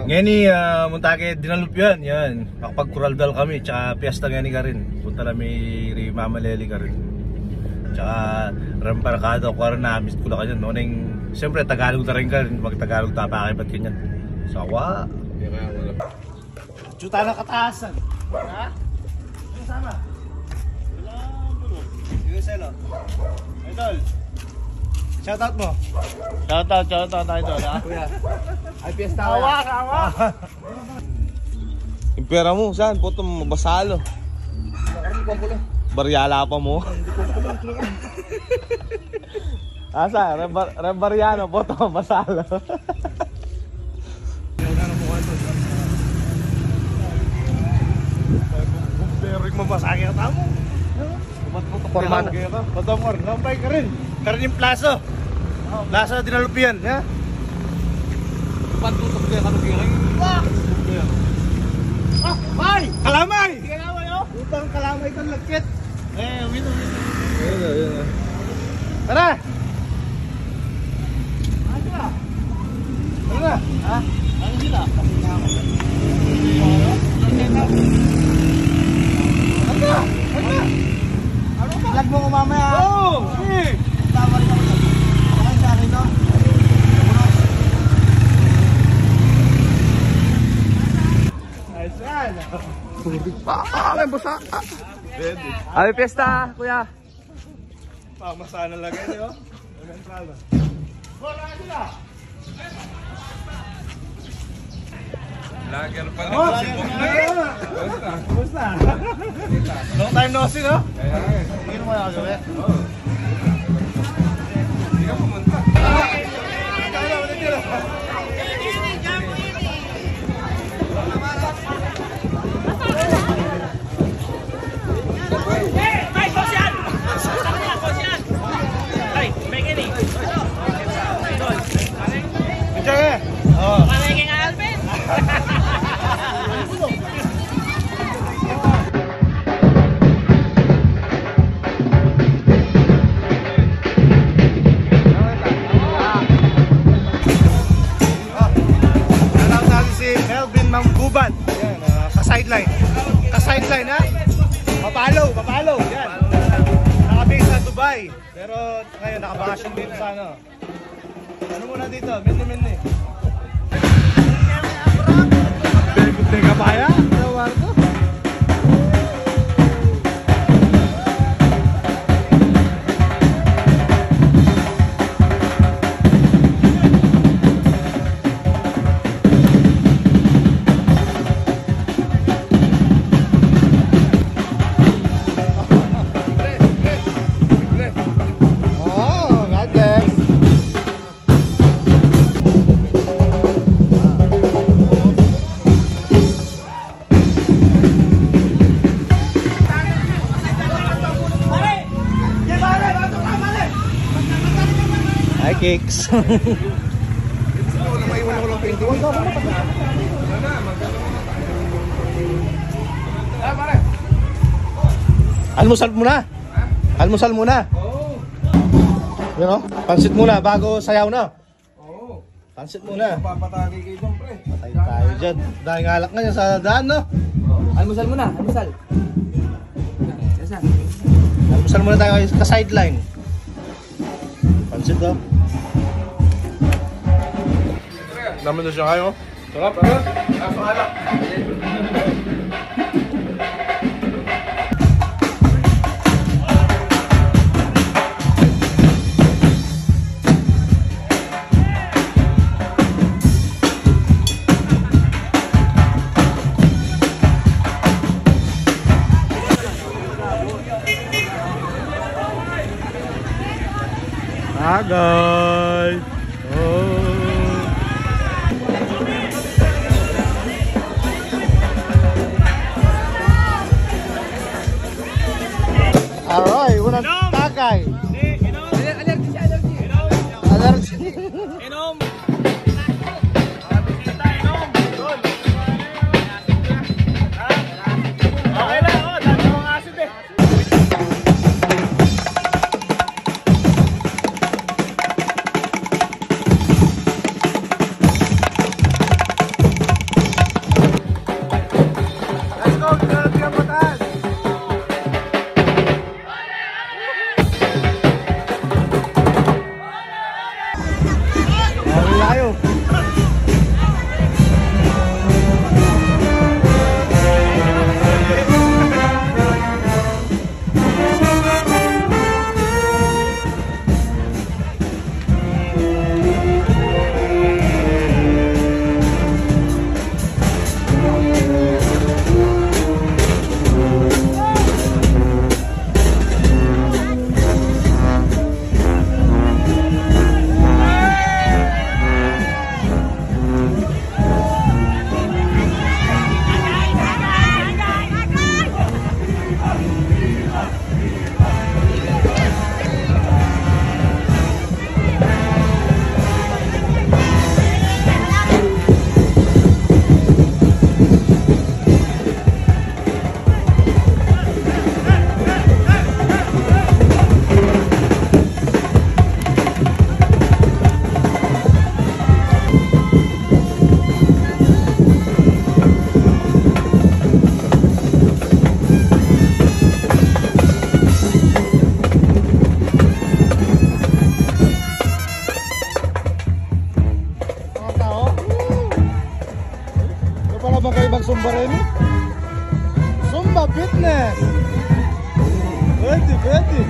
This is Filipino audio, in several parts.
Ngayon ni Montaque dinalupyan yan. Makapag-kuraldal kami tsaka piyesta ngani ka rin. Punta namin Mama Lely ka rin. Tsaka ramparkado ko rin na miss ko lang kanyan. Noong siyempre Tagalog na rin ka rin. Mag-Tagalog tapakibat kanyan. Sawa. Juta na kataasan. Ha? Ano sama? Wala bro. Sige selo. Idol. Shoutout mo. Shoutout idol ha. Kuya. Ay piyesta ka. Awa. Yung pera mo saan? Puto mabasalo. Baryala pa mo. Asa? Rebaryano, puto mabasalo. Berik mabasagi ka tamo. Forman. Patomor, nampay ka rin. Karin yung plaso. Plaso dinalupian, ya. Pantutok kaya kanugirang. Bay! Kalamay! Kalamay oh! Utang kalamay kang lagkit. Wino. Ayun. Tara! Ano na? Ha? Ano sila? Ano ba? Vlog mo ko mamaya. Oo! Sige! Tama rin ako. Okay sa akin no? Ayos yan! May busa. Ay piyesta, kuya. Pamasa na lagay niyo. Wala sila! Lager pa lang si Bukna. Kumusta? Long time no see, no? Hindi mo na gawin. Hindi ka pumunta. Ka-sideline ha? Papalo. Yan. Nakabase sa Dubai. Pero ngayon nakabakasyon dito sa ano. Ano muna dito? Mini. Teka pa ya? Tawar ko. Cakes. Almusal muna. Oo. You know? Pansit muna bago sayaw na. Oo. Pansit muna. Papatagi kayo dyan, pre. Patay tayo dyan. Dahil ngalak nga yan sa daan, no? Almusal muna. Almusal muna tayo sa sideline. Pansit daw. Naman na siya kayo. Sarap, ano? Alak. Agay. Alright, unang tagay. Allergy. Inom. Okay lang, dami mga asid eh. ba kayo mag-Zumba rin? Zumba fitness! Pwede, pwede!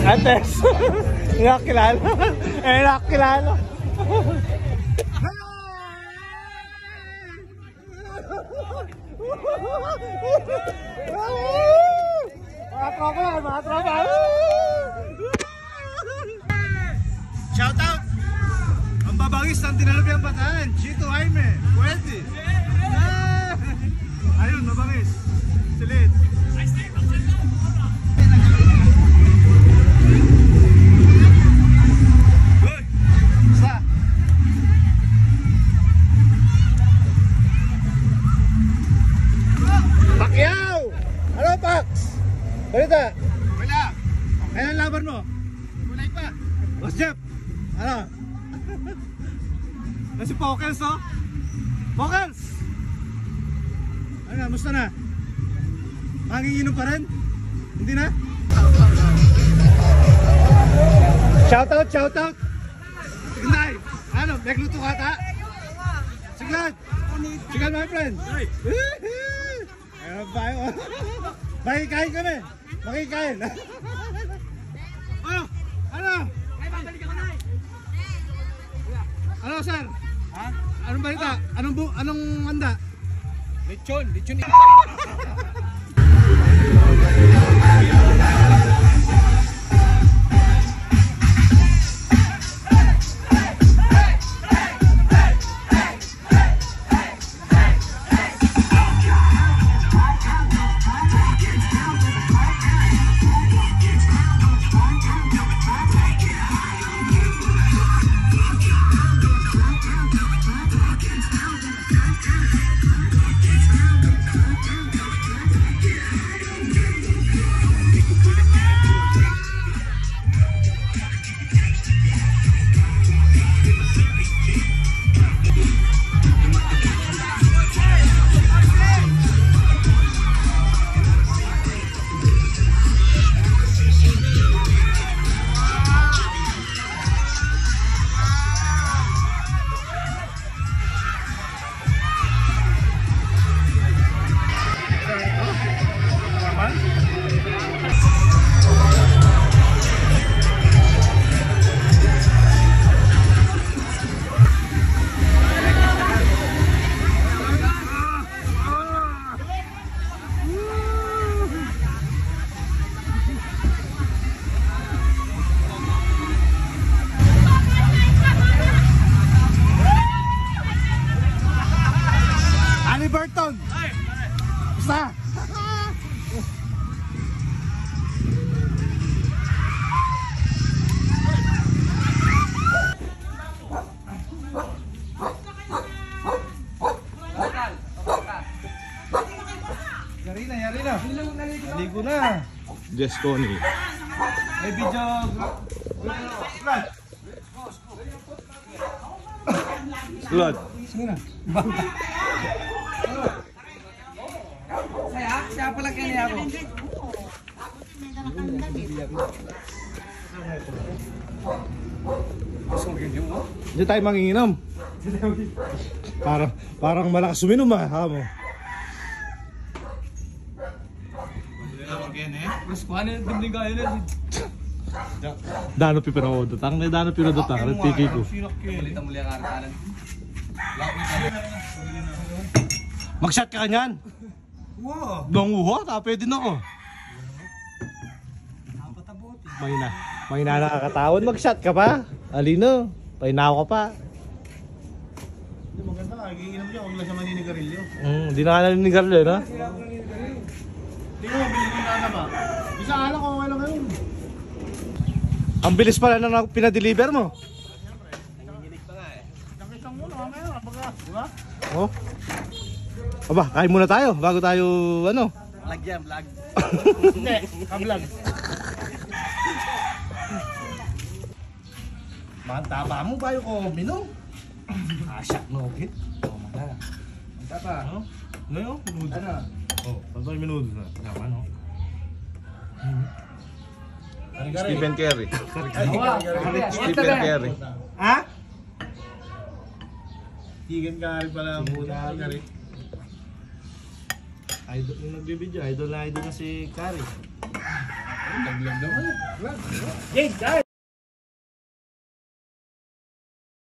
Ates, nakakilala. Nakakilala. Mga tropa, mga tropa. Shout out! Ang babangis ng Tinalupyang Bataan, Chito Jaime, pwede. Ayun, babangis. Silit. Pacquiao! Ano, Pax? Balita? Wala. Kailan laban mo? Kulay pa. Boss Jeff? Ano? Si Pokels, no? Pokels! Ano na, musta na? Manginginom pa rin? Hindi na? Shoutout, shoutout! Signay! Ano, nagluto ka ta? Siglad! Siglad, my friend! Makikain kami! Makikain! Oh! Ano? Ano, sir? Ha? Anong balita? Anong handa? Lechon! Lechon! na. Desconi. May video. Slot. Siya pala kaya ako. Hindi tayo manginginom. Parang malakas uminom ah. Mo. Mas kuha na yung dimling kaya na. Dano pinodotang. Dano pinodotang. Tiki ko. Balita muli ang arkanan. Mag-shot ka kanyan. Wow. Nanguha, pwede na ako. Mahina nakakatawad. Mag-shot ka pa. Alino, painaw ka pa. Hindi maganda. Nagiinom niya. Huwag lang siya maninigarilyo. Hindi na ka naninigarlo eh, no? Hindi mo, bilhin mo na ba? Isa alam ko, okay lang ngayon. Ang bilis pala na pinadeliver mo. Nakitang mo na, mamaya. Baka, diba? Oh. Aba, kain muna tayo bago tayo ano. Vlog yan, vlog. Hindi, kablog. Mantapa mo ba yung komino? Asyak no, okay? Tapa. Ano? Ngayon, minudo. Ano? Oh, pantay minudo na. Tama no. Stephen Curry. Stephen Curry. Ha? Stephen Curry pala ang muna. Curry. Idol yung nagbibideo, idol na si Kari. Naglag naman eh. Jade, guys!